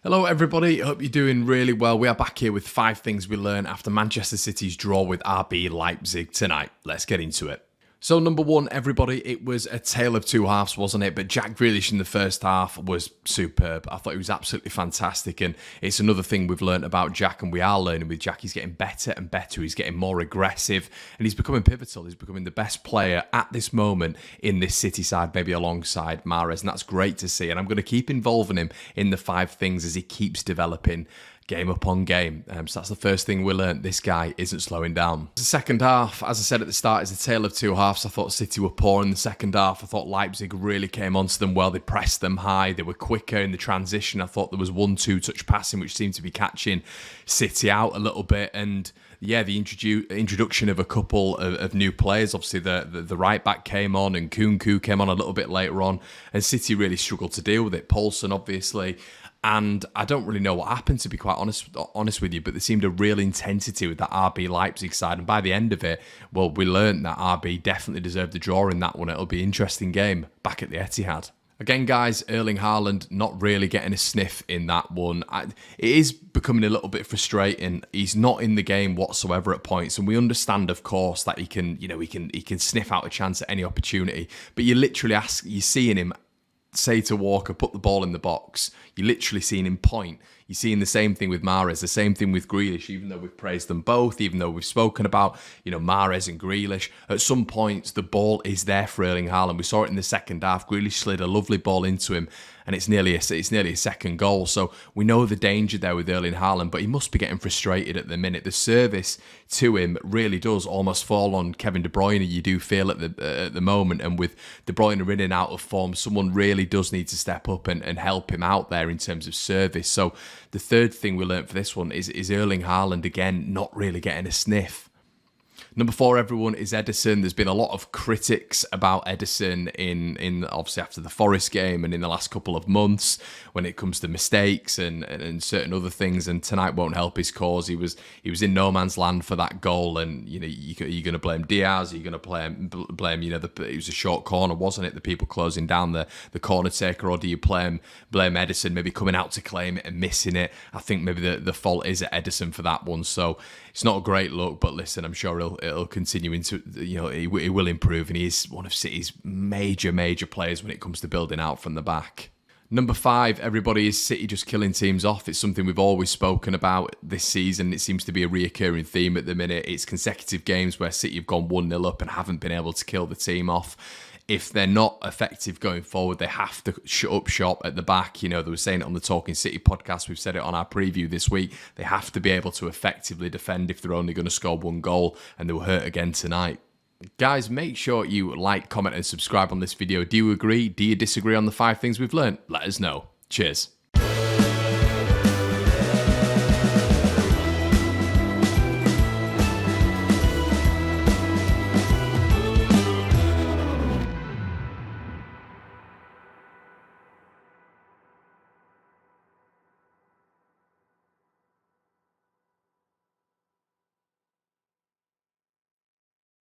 Hello everybody, hope you're doing really well. We are back here with 5 things we learned after Manchester City's draw with RB Leipzig tonight. Let's get into it. So number 1, everybody, it was a tale of two halves, wasn't it? But Jack Grealish in the first half was superb. I thought he was absolutely fantastic, and it's another thing we've learned about Jack, and we are learning with Jack. He's getting better and better. He's getting more aggressive, and he's becoming pivotal. He's becoming the best player at this moment in this City side, maybe alongside Mahrez, and that's great to see. And I'm going to keep involving him in the 5 things as he keeps developing game upon game. So that's the first thing we learned. This guy isn't slowing down. The second half, as I said at the start, is a tale of two halves. I thought City were poor in the second half. I thought Leipzig really came onto them well. They pressed them high. They were quicker in the transition. I thought there was 1-2 touch passing, which seemed to be catching City out a little bit. And yeah, the introduction of a couple of new players. Obviously, the right back came on, and Kunku came on a little bit later on. And City really struggled to deal with it. Paulson, obviously. And I don't really know what happened, to be quite honest with you, but there seemed a real intensity with that RB Leipzig side. And by the end of it, well, we learned that RB definitely deserved the draw in that one. It'll be an interesting game back at the Etihad. Again, guys, Erling Haaland not really getting a sniff in that one. It is becoming a little bit frustrating. He's not in the game whatsoever at points, and we understand, of course, that he can sniff out a chance at any opportunity. But you're seeing him say to Walker, put the ball in the box. You're literally seeing him point. You're seeing the same thing with Mahrez, the same thing with Grealish, even though we've praised them both, even though we've spoken about, Mahrez and Grealish. At some points, the ball is there for Erling Haaland. We saw it in the second half. Grealish slid a lovely ball into him, and it's nearly a second goal. So we know the danger there with Erling Haaland, but he must be getting frustrated at the minute. The service to him really does almost fall on Kevin De Bruyne. You do feel at the moment, and with De Bruyne in and out of form, someone really does need to step up and help him out there in terms of service. So the third thing we learned for this one is Erling Haaland again not really getting a sniff. Number 4, everyone, is Ederson. There's been a lot of critics about Ederson in obviously after the Forest game and in the last couple of months when it comes to mistakes and certain other things. And tonight won't help his cause. He was in no man's land for that goal. And you're going to blame Diaz. You're going to blame it was a short corner, wasn't it? The people closing down the corner taker, or do you blame Ederson maybe coming out to claim it and missing it? I think maybe the fault is at Ederson for that one. So it's not a great look, but listen, I'm sure it'll continue into, he will improve, and he is one of City's major players when it comes to building out from the back. Number 5, everybody, is City just killing teams off. It's something we've always spoken about this season. It seems to be a reoccurring theme at the minute. It's consecutive games where City have gone 1-0 up and haven't been able to kill the team off. If they're not effective going forward, they have to shut up shop at the back. They were saying it on the Talking City podcast. We've said it on our preview this week. They have to be able to effectively defend if they're only going to score 1 goal, and they were hurt again tonight. Guys, make sure you like, comment, and subscribe on this video. Do you agree? Do you disagree on the 5 things we've learned? Let us know. Cheers.